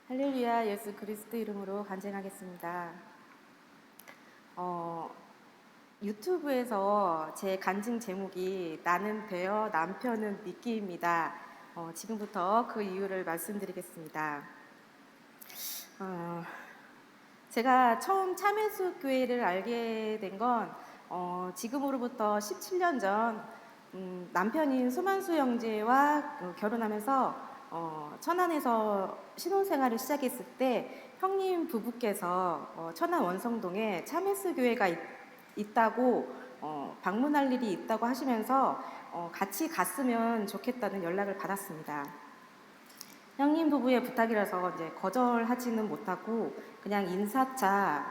할렐루야, 예수 그리스도 이름으로 간증하겠습니다. 유튜브에서 제 간증 제목이 나는 되어 남편은 믿기입니다. 지금부터 그 이유를 말씀드리겠습니다. 제가 처음 참회수 교회를 알게 된 건 지금으로부터 17년 전 남편인 수만수 형제와 결혼하면서 천안에서 신혼생활을 시작했을 때 형님 부부께서 천안 원성동에 참회수 교회가 있다고 방문할 일이 있다고 하시면서 같이 갔으면 좋겠다는 연락을 받았습니다. 형님 부부의 부탁이라서 이제 거절하지는 못하고 그냥 인사차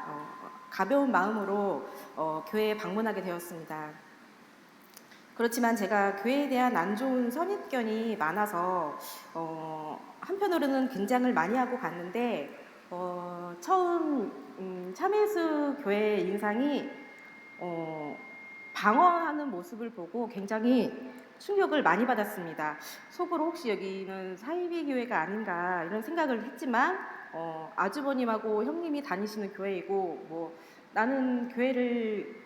가벼운 마음으로 교회에 방문하게 되었습니다. 그렇지만 제가 교회에 대한 안 좋은 선입견이 많아서 한편으로는 긴장을 많이 하고 갔는데 처음 참예수 교회 인상이 방언하는 모습을 보고 굉장히 충격을 많이 받았습니다. 속으로 혹시 여기는 사이비 교회가 아닌가 이런 생각을 했지만 아주버님하고 형님이 다니시는 교회이고 뭐 나는 교회를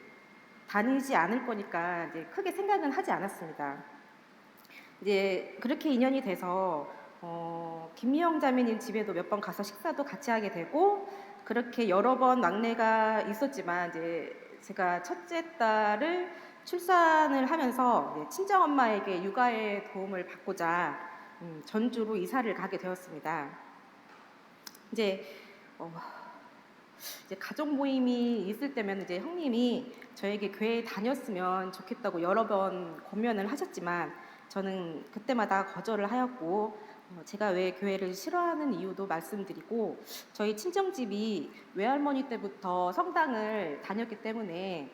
다니지 않을 거니까 이제 크게 생각은 하지 않았습니다. 이제 그렇게 인연이 돼서 김미영 자매님 집에도 몇 번 가서 식사도 같이 하게 되고 그렇게 여러 번 막내가 있었지만 이제 제가 첫째 딸을 출산을 하면서 친정 엄마에게 육아에 도움을 받고자 전주로 이사를 가게 되었습니다. 이제 어, 이제 가족 모임이 있을 때면 이제 형님이 저에게 교회에 다녔으면 좋겠다고 여러 번 권면을 하셨지만 저는 그때마다 거절을 하였고 제가 왜 교회를 싫어하는 이유도 말씀드리고 저희 친정집이 외할머니 때부터 성당을 다녔기 때문에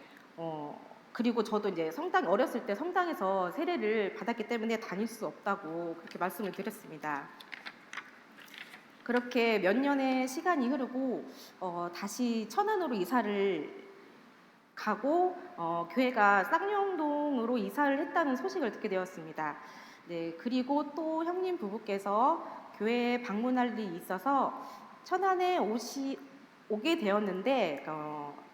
그리고 저도 이제 성당 어렸을 때 성당에서 세례를 받았기 때문에 다닐 수 없다고 그렇게 말씀을 드렸습니다. 그렇게 몇 년의 시간이 흐르고 다시 천안으로 이사를 가고 교회가 쌍용동으로 이사를 했다는 소식을 듣게 되었습니다. 네, 그리고 또 형님 부부께서 교회에 방문할 일이 있어서 천안에 오게 되었는데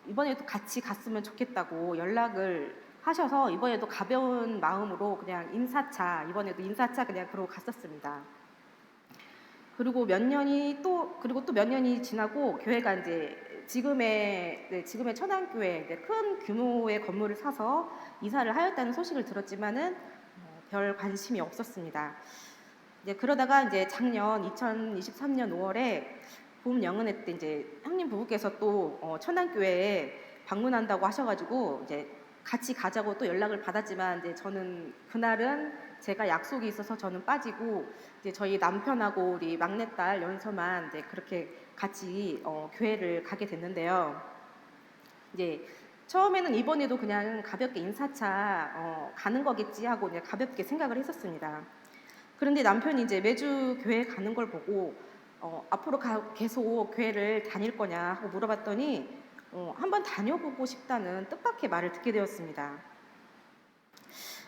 이번에도 같이 갔으면 좋겠다고 연락을 하셔서 이번에도 가벼운 마음으로 그냥 이번에도 인사차 그냥 그러고 갔었습니다. 그리고 그리고 또 몇 년이 지나고 교회가 이제 지금의 천안교회 큰 규모의 건물을 사서 이사를 하였다는 소식을 들었지만은 별 관심이 없었습니다. 이제 그러다가 이제 작년 2023년 5월에 봄 영은회 때 이제 형님 부부께서 또 천안교회에 방문한다고 하셔가지고 이제 같이 가자고 또 연락을 받았지만 이제 저는 그날은 제가 약속이 있어서 저는 빠지고 이제 저희 남편하고 우리 막내딸 연서만 이제 그렇게 같이 교회를 가게 됐는데요. 이제 처음에는 이번에도 그냥 가볍게 인사차 가는 거겠지 하고 그냥 가볍게 생각을 했었습니다. 그런데 남편이 이제 매주 교회 가는 걸 보고 앞으로 계속 교회를 다닐 거냐 하고 물어봤더니 한번 다녀보고 싶다는 뜻밖의 말을 듣게 되었습니다.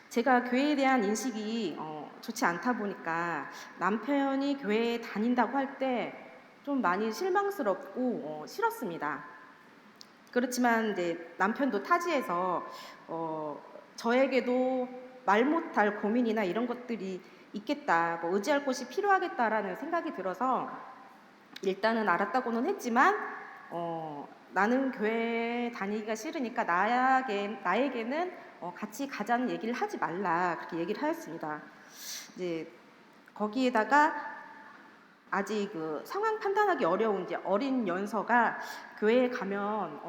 제가 교회에 대한 인식이 좋지 않다 보니까 남편이 교회에 다닌다고 할 때 좀 많이 실망스럽고 싫었습니다. 그렇지만 이제 남편도 타지에서 저에게도 말 못할 고민이나 이런 것들이 있겠다, 뭐 의지할 곳이 필요하겠다라는 생각이 들어서 일단은 알았다고는 했지만 나는 교회 다니기가 싫으니까 나에게는 같이 가자는 얘기를 하지 말라 그렇게 얘기를 하였습니다. 이제 거기에다가 아직 그 상황 판단하기 어려운 이제 어린 연서가 교회에 가면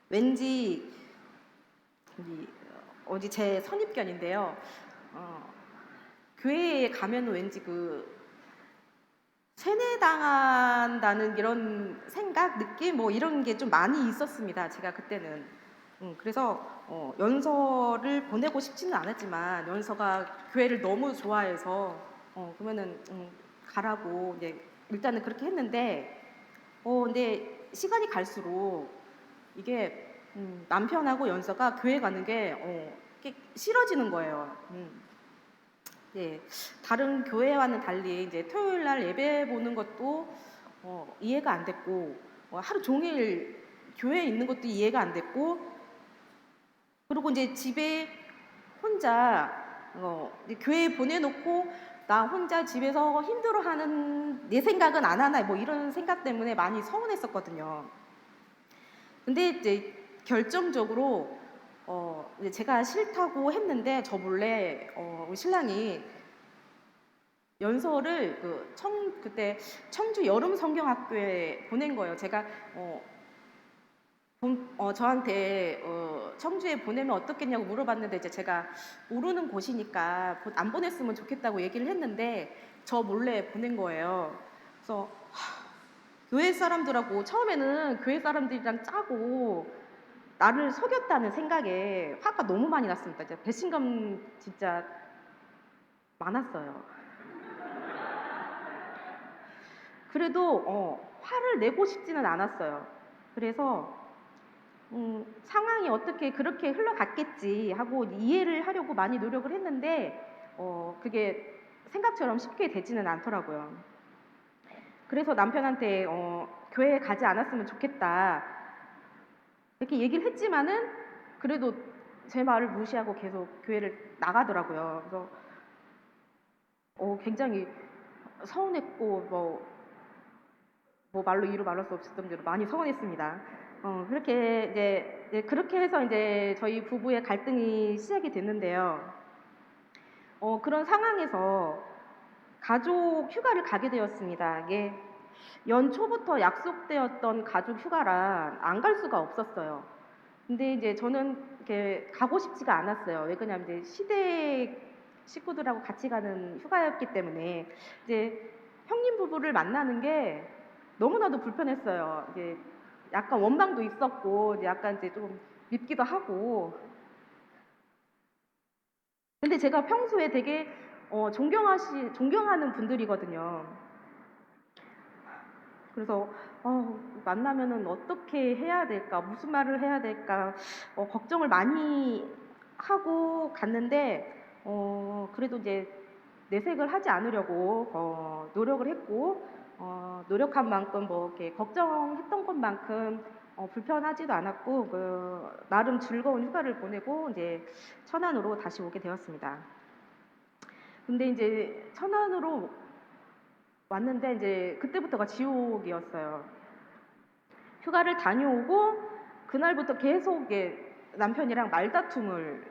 왠지 어디 제 선입견인데요. 교회에 가면 왠지 그 세뇌당한다는 이런 생각, 느낌 뭐 이런 게 좀 많이 있었습니다. 제가 그때는. 그래서 연서를 보내고 싶지는 않았지만 연서가 교회를 너무 좋아해서 그러면은 가라고 이제 일단은 그렇게 했는데 근데 시간이 갈수록 이게 남편하고 연서가 교회 가는 게 싫어지는 거예요. 네, 다른 교회와는 달리 이제 토요일 날 예배 보는 것도 이해가 안 됐고, 하루 종일 교회에 있는 것도 이해가 안 됐고, 그리고 이제 집에 혼자 이제 교회에 보내놓고 나 혼자 집에서 힘들어하는 내 생각은 안 하나, 뭐 이런 생각 때문에 많이 서운했었거든요. 근데 이제 결정적으로 이제 제가 싫다고 했는데 저 몰래 우리 신랑이 연서를 그때 청주 여름 성경학교에 보낸 거예요. 제가 저한테 청주에 보내면 어떻겠냐고 물어봤는데 이제 제가 모르는 곳이니까 안 보냈으면 좋겠다고 얘기를 했는데 저 몰래 보낸 거예요. 그래서 교회 사람들하고 처음에는 교회 사람들이랑 짜고 나를 속였다는 생각에 화가 너무 많이 났습니다. 이제 배신감 진짜 많았어요. 그래도 화를 내고 싶지는 않았어요. 그래서 상황이 어떻게 그렇게 흘러갔겠지 하고 이해를 하려고 많이 노력을 했는데 그게 생각처럼 쉽게 되지는 않더라고요. 그래서 남편한테 교회에 가지 않았으면 좋겠다 이렇게 얘기를 했지만은 그래도 제 말을 무시하고 계속 교회를 나가더라고요. 그래서 굉장히 서운했고 뭐 말로 이루 말할 수 없을 정도로 많이 서운했습니다. 그렇게 이제 그렇게 해서 이제 저희 부부의 갈등이 시작이 됐는데요. 그런 상황에서 가족 휴가를 가게 되었습니다. 이게 연초부터 약속되었던 가족 휴가라 안 갈 수가 없었어요. 근데 이제 저는 이렇게 가고 싶지가 않았어요. 왜 그러냐면 이제 시댁 식구들하고 같이 가는 휴가였기 때문에 이제 형님 부부를 만나는 게 너무나도 불편했어요. 이제 약간 원망도 있었고 이제 약간 이제 좀 밉기도 하고. 근데 제가 평소에 되게 존경하는 분들이거든요. 그래서 만나면은 어떻게 해야 될까, 무슨 말을 해야 될까 걱정을 많이 하고 갔는데 그래도 이제 내색을 하지 않으려고 노력을 했고 노력한 만큼 뭐 이렇게 걱정했던 것만큼 불편하지도 않았고 나름 즐거운 휴가를 보내고 이제 천안으로 다시 오게 되었습니다. 근데 이제 천안으로 왔는데 이제 그때부터가 지옥이었어요. 휴가를 다녀오고 그날부터 계속 남편이랑 말다툼을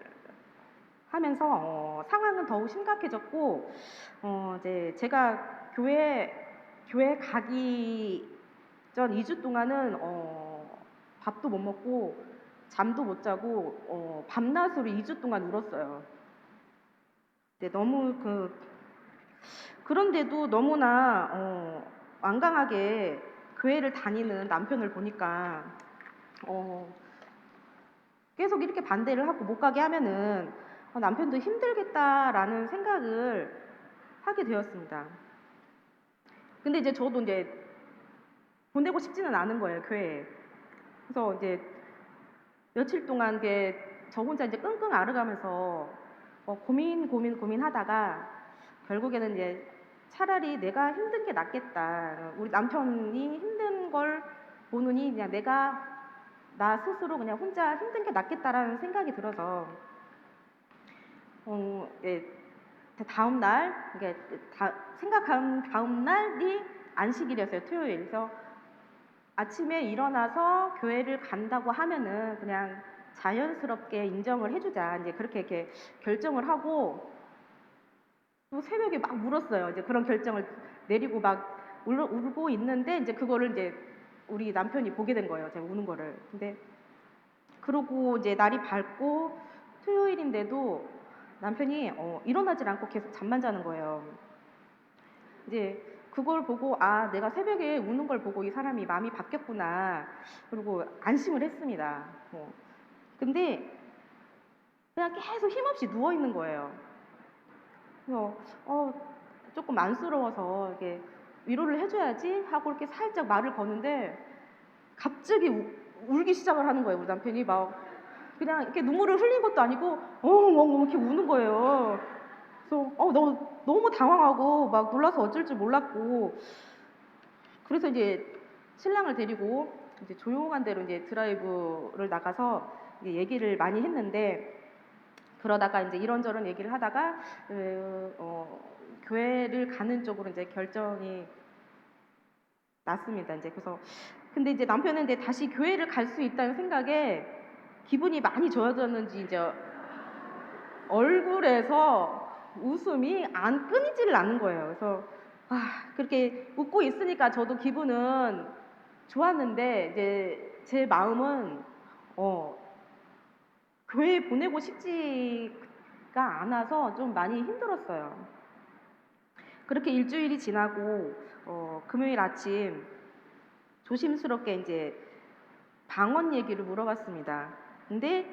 하면서 상황은 더욱 심각해졌고 이제 제가 교회 가기 전 2주 동안은 밥도 못 먹고 잠도 못 자고 밤낮으로 2주 동안 울었어요. 네, 너무 그런데도 너무나 완강하게 교회를 다니는 남편을 보니까 어, 계속 이렇게 반대를 하고 못 가게 하면은 남편도 힘들겠다라는 생각을 하게 되었습니다. 근데 이제 저도 이제 보내고 싶지는 않은 거예요, 교회에. 그래서 이제 며칠 동안 저 혼자 이제 끙끙 앓아가면서 고민하다가 결국에는 이제 차라리 내가 힘든 게 낫겠다. 우리 남편이 힘든 걸 보느니 그냥 나 스스로 그냥 혼자 힘든 게 낫겠다라는 생각이 들어서 예, 다음 날 이게 생각한 다음 날이 안식일이었어요. 토요일. 그래서 아침에 일어나서 교회를 간다고 하면은 그냥 자연스럽게 인정을 해주자. 이제 그렇게 이렇게 결정을 하고 또 새벽에 막 울었어요. 이제 그런 결정을 내리고 막 울고 있는데 이제 그거를 이제 우리 남편이 보게 된 거예요. 제가 우는 거를. 근데 그러고 이제 날이 밝고 토요일인데도 남편이 일어나질 않고 계속 잠만 자는 거예요. 이제 그걸 보고 내가 새벽에 우는 걸 보고 이 사람이 마음이 바뀌었구나. 그리고 안심을 했습니다. 근데 그냥 계속 힘없이 누워 있는 거예요. 그래서 조금 안쓰러워서 이렇게 위로를 해줘야지 하고 이렇게 살짝 말을 거는데 갑자기 울기 시작을 하는 거예요. 우리 남편이 막 그냥 이렇게 눈물을 흘린 것도 아니고 엉엉 이렇게 우는 거예요. 그래서 너무 당황하고 막 놀라서 어쩔 줄 몰랐고, 그래서 이제 신랑을 데리고 이제 조용한 데로 이제 드라이브를 나가서 이제 얘기를 많이 했는데, 그러다가 이제 이런저런 얘기를 하다가 교회를 가는 쪽으로 이제 결정이 났습니다. 이제 그래서 근데 이제 남편은 이제 다시 교회를 갈 수 있다는 생각에 기분이 많이 좋아졌는지 이제 얼굴에서 웃음이 안 끊이지를 않는 거예요. 그래서 그렇게 웃고 있으니까 저도 기분은 좋았는데 이제 제 마음은 어, 교회에 보내고 싶지가 않아서 좀 많이 힘들었어요. 그렇게 일주일이 지나고 금요일 아침 조심스럽게 이제 방언 얘기를 물어봤습니다. 근데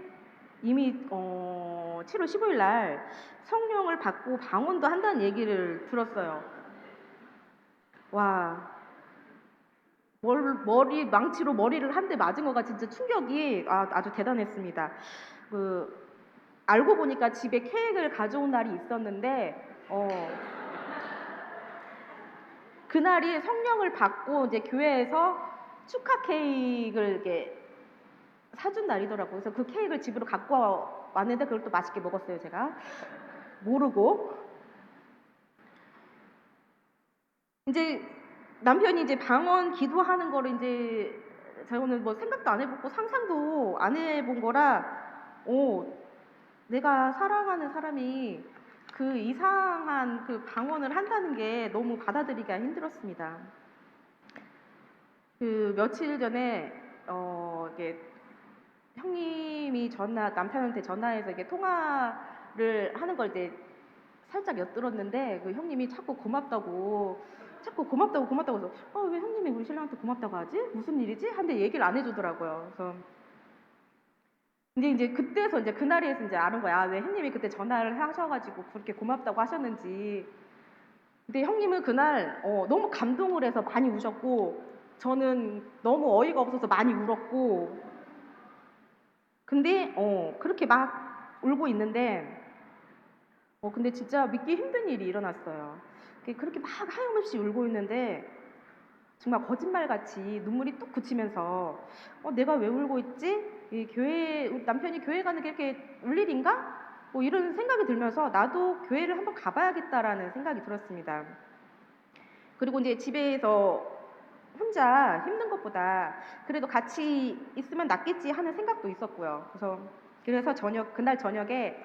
이미 7월 15일 날 성령을 받고 방언도 한다는 얘기를 들었어요. 와, 망치로 머리를 한 대 맞은 거가 진짜 충격이 아주 대단했습니다. 그 알고 보니까 집에 케이크를 가져온 날이 있었는데 그날이 성령을 받고 이제 교회에서 축하 케이크를 이렇게 사준 날이더라고요. 그래서 그 케이크를 집으로 갖고 왔는데 그걸 또 맛있게 먹었어요, 제가. 모르고. 이제 남편이 이제 방언 기도하는 거를 이제 저는 뭐 생각도 안 해보고 상상도 안 해본 거라, 내가 사랑하는 사람이 그 이상한 그 방언을 한다는 게 너무 받아들이기가 힘들었습니다. 그 며칠 전에 이게 형님이 남편한테 전화해서 이게 통화를 하는 걸 이제 살짝 엿들었는데, 그 형님이 자꾸 고맙다고 해서 왜 형님이 우리 신랑한테 고맙다고 하지? 무슨 일이지? 한데 얘기를 안 해주더라고요. 그래서 근데 이제 그때서 이제 그날에서 이제 아는 거야. 왜 형님이 그때 전화를 하셔가지고 그렇게 고맙다고 하셨는지. 근데 형님은 그날 너무 감동을 해서 많이 우셨고, 저는 너무 어이가 없어서 많이 울었고, 근데 그렇게 막 울고 있는데 근데 진짜 믿기 힘든 일이 일어났어요. 그렇게 막 하염없이 울고 있는데 정말 거짓말같이 눈물이 뚝 그치면서 내가 왜 울고 있지? 우리 남편이 교회 가는 게 이렇게 울 일인가? 뭐 이런 생각이 들면서 나도 교회를 한번 가봐야겠다라는 생각이 들었습니다. 그리고 이제 집에서 혼자 힘든 것보다 그래도 같이 있으면 낫겠지 하는 생각도 있었고요. 그래서 그날 저녁에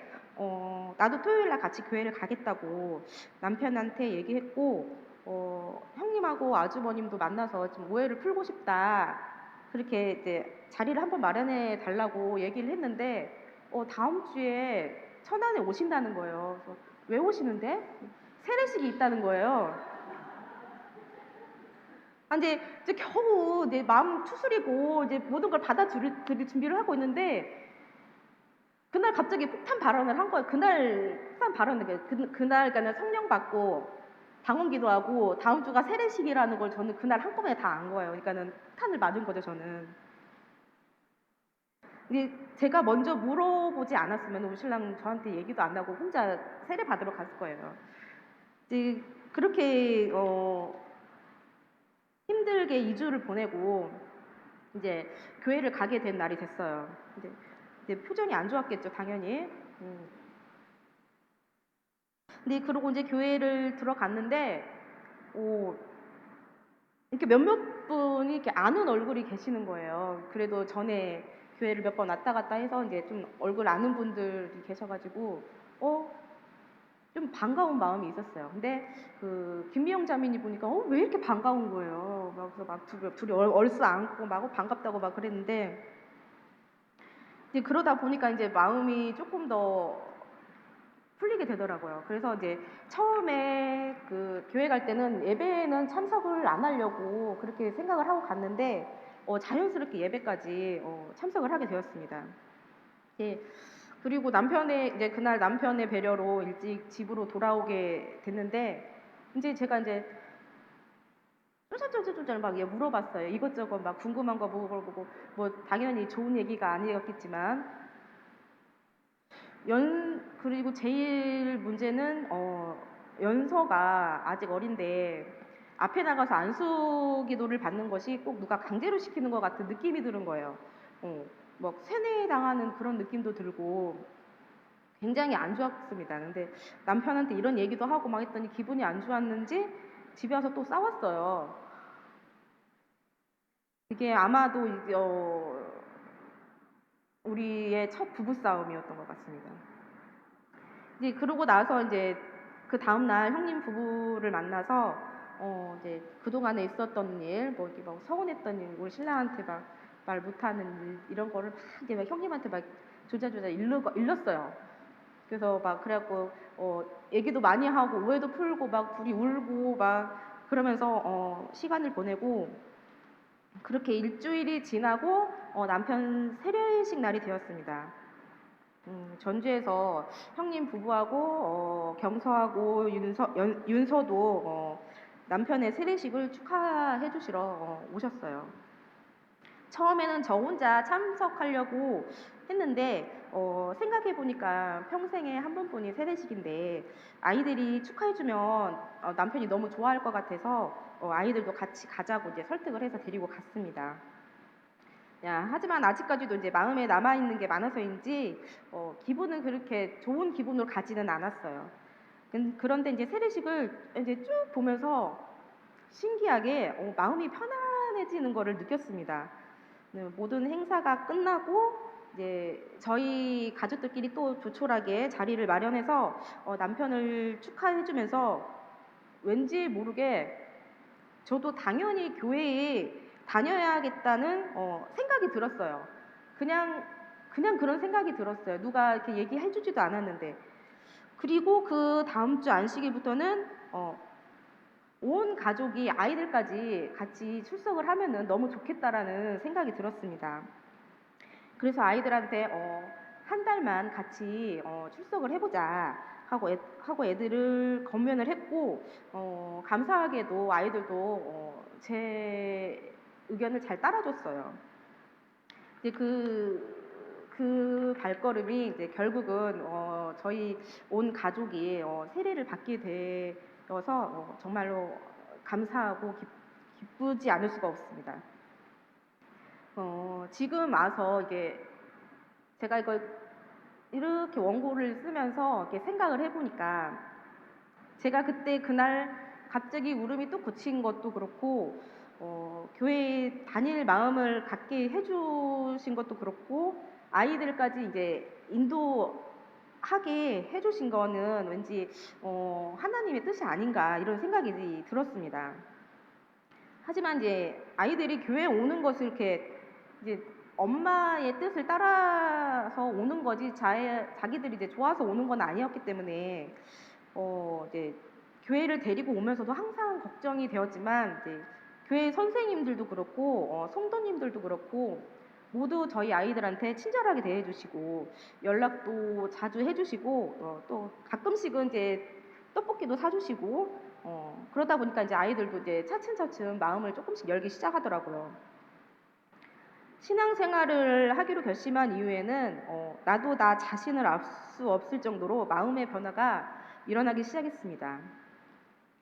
나도 토요일 날 같이 교회를 가겠다고 남편한테 얘기했고, 형님하고 아주버님도 만나서 좀 오해를 풀고 싶다. 그렇게 이제 자리를 한번 마련해 달라고 얘기를 했는데, 다음 주에 천안에 오신다는 거예요. 그래서 왜 오시는데? 세례식이 있다는 거예요. 이제 겨우 내 마음 추스리고 이제 모든 걸 받아들일 준비를 하고 있는데, 그날 갑자기 폭탄 발언을 한 거예요. 그날 폭탄 발언을 그날 그러니까 성령 받고 방언 기도하고 다음 주가 세례식이라는 걸 저는 그날 한꺼번에 다 안 거예요. 그러니까는 폭탄을 맞은 거죠, 저는. 이제 제가 먼저 물어보지 않았으면 우리 신랑 저한테 얘기도 안 하고 혼자 세례 받으러 갔을 거예요. 이제 그렇게 힘들게 2주를 보내고 이제 교회를 가게 된 날이 됐어요. 이제 표정이 안 좋았겠죠, 당연히. 근데 그러고 이제 교회를 들어갔는데 이렇게 몇몇 분이 이렇게 아는 얼굴이 계시는 거예요. 그래도 전에 교회를 몇 번 왔다 갔다 해서 이제 좀 얼굴 아는 분들이 계셔가지고 좀 반가운 마음이 있었어요. 근데 그 김미영 자매님 보니까 왜 이렇게 반가운 거예요. 그래서 막 둘이 얼싸 안고 막 반갑다고 막 그랬는데, 이제 그러다 보니까 이제 마음이 조금 더 풀리게 되더라고요. 그래서 이제 처음에 그 교회 갈 때는 예배에는 참석을 안 하려고 그렇게 생각을 하고 갔는데 자연스럽게 예배까지 참석을 하게 되었습니다. 예. 그리고 이제 그날 남편의 배려로 일찍 집으로 돌아오게 됐는데, 이제 제가 이제 쫄쫄쫄쫄 막 물어봤어요. 이것저것 막 궁금한 거 물어보고, 뭐 당연히 좋은 얘기가 아니었겠지만 그리고 제일 문제는 연서가 아직 어린데 앞에 나가서 안수 기도를 받는 것이 꼭 누가 강제로 시키는 것 같은 느낌이 드는 거예요. 막 세뇌당하는 그런 느낌도 들고 굉장히 안 좋았습니다. 근데 남편한테 이런 얘기도 하고 막 했더니 기분이 안 좋았는지 집에 와서 또 싸웠어요. 이게 아마도 우리의 첫 부부 싸움이었던 것 같습니다. 이제 그러고 나서 이제 그 다음 날 형님 부부를 만나서 이제 그동안에 있었던 일, 뭐 이렇게 막 서운했던 일, 우리 신랑한테 막 말 못하는 일 이런 거를 막 이제 막 형님한테 막 조자조자 일렀어요. 그래서 막 그래갖고 얘기도 많이 하고 오해도 풀고 막 둘이 울고 막 그러면서 시간을 보내고 그렇게 일주일이 지나고 남편 세례식 날이 되었습니다. 전주에서 형님 부부하고 경서하고 윤서도 남편의 세례식을 축하해 주시러 오셨어요. 처음에는 저 혼자 참석하려고 했는데 생각해 보니까 평생에 한 번뿐인 세례식인데 아이들이 축하해 주면 남편이 너무 좋아할 것 같아서 아이들도 같이 가자고 이제 설득을 해서 데리고 갔습니다. 하지만 아직까지도 이제 마음에 남아 있는 게 많아서인지 기분은 그렇게 좋은 기분으로 가지는 않았어요. 그런데 이제 세례식을 이제 쭉 보면서 신기하게 마음이 편안해지는 것을 느꼈습니다. 네, 모든 행사가 끝나고 이제 저희 가족들끼리 또 조촐하게 자리를 마련해서 남편을 축하해주면서 왠지 모르게 저도 당연히 교회에 다녀야겠다는 생각이 들었어요. 그냥 그런 생각이 들었어요. 누가 이렇게 얘기해주지도 않았는데. 그리고 그 다음 주 안식일부터는 온 가족이 아이들까지 같이 출석을 하면은 너무 좋겠다라는 생각이 들었습니다. 그래서 아이들한테 한 달만 같이 출석을 해보자 하고 애들을 건면을 했고 감사하게도 아이들도 제 의견을 잘 따라줬어요. 이제 그 발걸음이 이제 결국은 저희 온 가족이 세례를 받게 되어서 정말로 감사하고 기쁘지 않을 수가 없습니다. 지금 와서 이게 제가 이걸 이렇게 원고를 쓰면서 이렇게 생각을 해보니까 제가 그때 그날 갑자기 울음이 또 그친 것도 그렇고 교회에 다닐 마음을 갖게 해주신 것도 그렇고 아이들까지 이제 인도하게 해주신 거는 왠지 하나님의 뜻이 아닌가 이런 생각이 들었습니다. 하지만 이제 아이들이 교회에 오는 것을 이렇게 이제 엄마의 뜻을 따라서 오는 거지 자기들이 이제 좋아서 오는 건 아니었기 때문에 이제 교회를 데리고 오면서도 항상 걱정이 되었지만 이제 교회 선생님들도 그렇고 성도님들도 그렇고 모두 저희 아이들한테 친절하게 대해주시고 연락도 자주 해주시고 또 가끔씩은 이제 떡볶이도 사주시고 그러다 보니까 이제 아이들도 이제 차츰차츰 마음을 조금씩 열기 시작하더라고요. 신앙생활을 하기로 결심한 이후에는 나도 나 자신을 알 수 없을 정도로 마음의 변화가 일어나기 시작했습니다.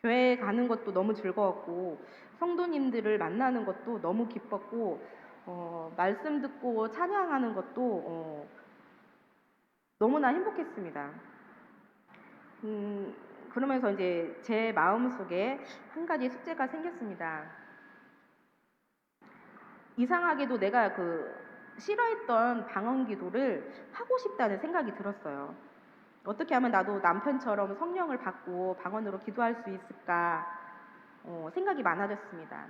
교회에 가는 것도 너무 즐거웠고 성도님들을 만나는 것도 너무 기뻤고 말씀 듣고 찬양하는 것도 너무나 행복했습니다. 그러면서 이제 제 마음속에 한 가지 숙제가 생겼습니다. 이상하게도 내가 싫어했던 방언 기도를 하고 싶다는 생각이 들었어요. 어떻게 하면 나도 남편처럼 성령을 받고 방언으로 기도할 수 있을까 생각이 많아졌습니다.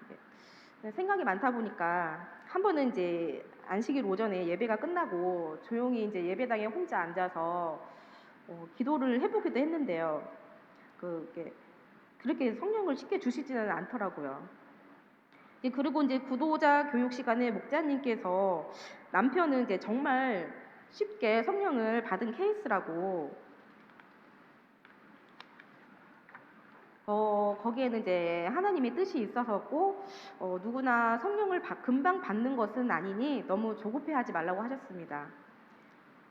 생각이 많다 보니까 한 번은 이제 안식일 오전에 예배가 끝나고 조용히 이제 예배당에 혼자 앉아서 기도를 해보기도 했는데요. 그렇게 성령을 쉽게 주시지는 않더라고요. 그리고 이제 구도자 교육 시간에 목자님께서 남편은 이제 정말 쉽게 성령을 받은 케이스라고 거기에는 이제 하나님의 뜻이 있어서고 누구나 성령을 금방 받는 것은 아니니 너무 조급해하지 말라고 하셨습니다.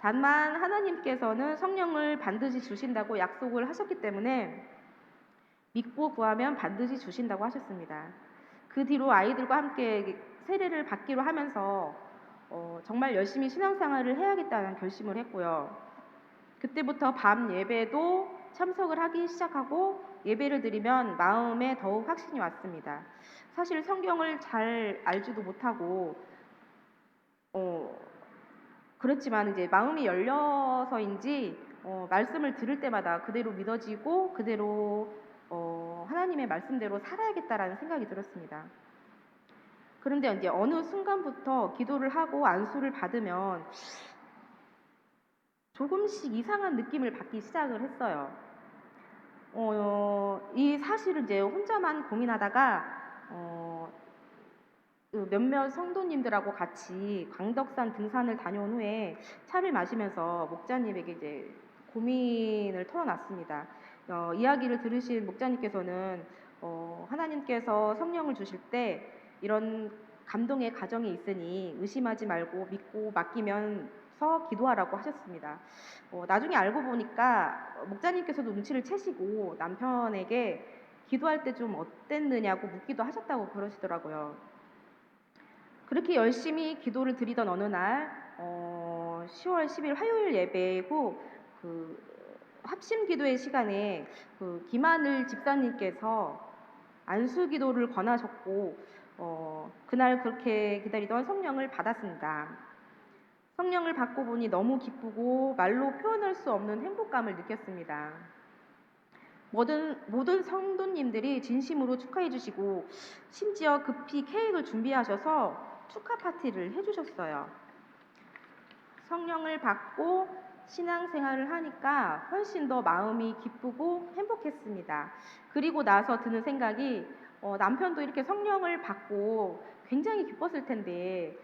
다만 하나님께서는 성령을 반드시 주신다고 약속을 하셨기 때문에 믿고 구하면 반드시 주신다고 하셨습니다. 그 뒤로 아이들과 함께 세례를 받기로 하면서 정말 열심히 신앙생활을 해야겠다는 결심을 했고요. 그때부터 밤 예배도 참석을 하기 시작하고 예배를 드리면 마음에 더욱 확신이 왔습니다. 사실 성경을 잘 알지도 못하고 그렇지만 이제 마음이 열려서인지 말씀을 들을 때마다 그대로 믿어지고 그대로 하나님의 말씀대로 살아야겠다라는 생각이 들었습니다. 그런데 이제 어느 순간부터 기도를 하고 안수를 받으면 조금씩 이상한 느낌을 받기 시작을 했어요. 이 사실을 이제 혼자만 고민하다가 그 몇몇 성도님들하고 같이 광덕산 등산을 다녀온 후에 차를 마시면서 목자님에게 이제 고민을 털어놨습니다. 이야기를 들으신 목자님께서는 하나님께서 성령을 주실 때 이런 감동의 과정이 있으니 의심하지 말고 믿고 맡기면서 기도하라고 하셨습니다. 나중에 알고 보니까 목자님께서도 눈치를 채시고 남편에게 기도할 때 좀 어땠느냐고 묻기도 하셨다고 그러시더라고요. 그렇게 열심히 기도를 드리던 어느 날 10월 10일 화요일 예배 후 그 합심 기도의 시간에 그 김하늘 집사님께서 안수 기도를 권하셨고 그날 그렇게 기다리던 성령을 받았습니다. 성령을 받고 보니 너무 기쁘고 말로 표현할 수 없는 행복감을 느꼈습니다. 모든 성도님들이 진심으로 축하해 주시고 심지어 급히 케이크를 준비하셔서 축하 파티를 해주셨어요. 성령을 받고 신앙생활을 하니까 훨씬 더 마음이 기쁘고 행복했습니다. 그리고 나서 드는 생각이 남편도 이렇게 성령을 받고 굉장히 기뻤을 텐데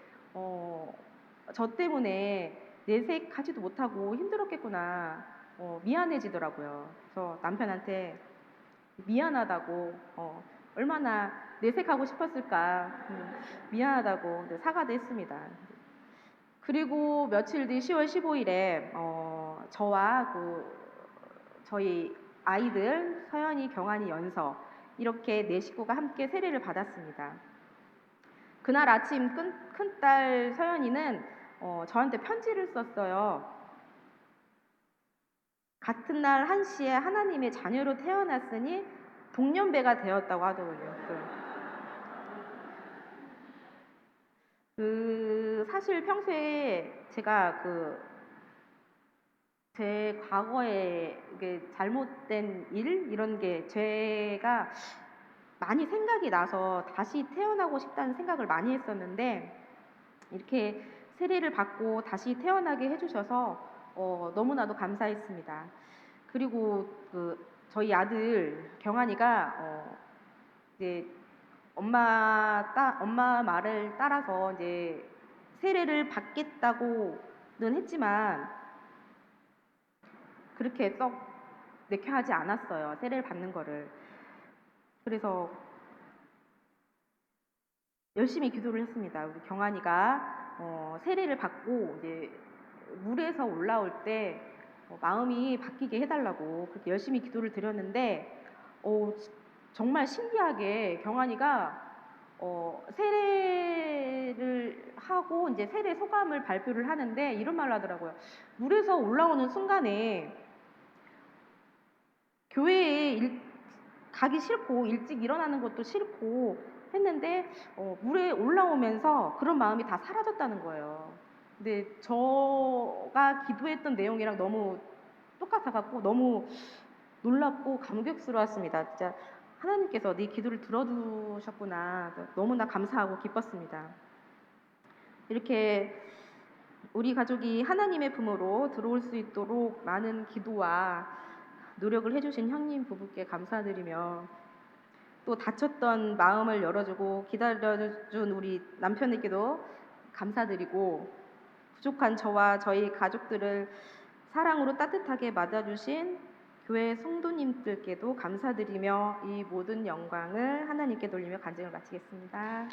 저 때문에 내색하지도 못하고 힘들었겠구나 미안해지더라고요. 그래서 남편한테 미안하다고 얼마나 내색하고 싶었을까 미안하다고 사과도 했습니다. 그리고 며칠 뒤 10월 15일에 저와 저희 아이들 서연이, 경환이, 연서 이렇게 네 식구가 함께 세례를 받았습니다. 그날 아침 큰딸 서연이는 저한테 편지를 썼어요. 같은 날 1시에 하나님의 자녀로 태어났으니 동년배가 되었다고 하더군요. 사실 평소에 제가 제 과거에 이게 잘못된 일 이런 게 제가 많이 생각이 나서 다시 태어나고 싶다는 생각을 많이 했었는데 이렇게 세례를 받고 다시 태어나게 해주셔서 너무나도 감사했습니다. 그리고 저희 아들 경환이가 이제 엄마 말을 따라서 이제 세례를 받겠다고는 했지만 그렇게 썩 내켜하지 않았어요. 세례를 받는 거를. 그래서 열심히 기도를 했습니다. 우리 경환이가 세례를 받고 이제 물에서 올라올 때 마음이 바뀌게 해달라고 그렇게 열심히 기도를 드렸는데 정말 신기하게 경환이가 세례를 하고 이제 세례 소감을 발표를 하는데 이런 말을 하더라고요. 물에서 올라오는 순간에 교회에 가기 싫고 일찍 일어나는 것도 싫고 했는데 물에 올라오면서 그런 마음이 다 사라졌다는 거예요. 근데 저가 기도했던 내용이랑 너무 똑같아갖고 너무 놀랍고 감격스러웠습니다. 진짜 하나님께서 네 기도를 들어주셨구나. 너무나 감사하고 기뻤습니다. 이렇게 우리 가족이 하나님의 품으로 들어올 수 있도록 많은 기도와 노력을 해주신 형님 부부께 감사드리며 또 다쳤던 마음을 열어주고 기다려준 우리 남편에게도 감사드리고 부족한 저와 저희 가족들을 사랑으로 따뜻하게 맞아주신 교회 성도님들께도 감사드리며 이 모든 영광을 하나님께 돌리며 간증을 마치겠습니다.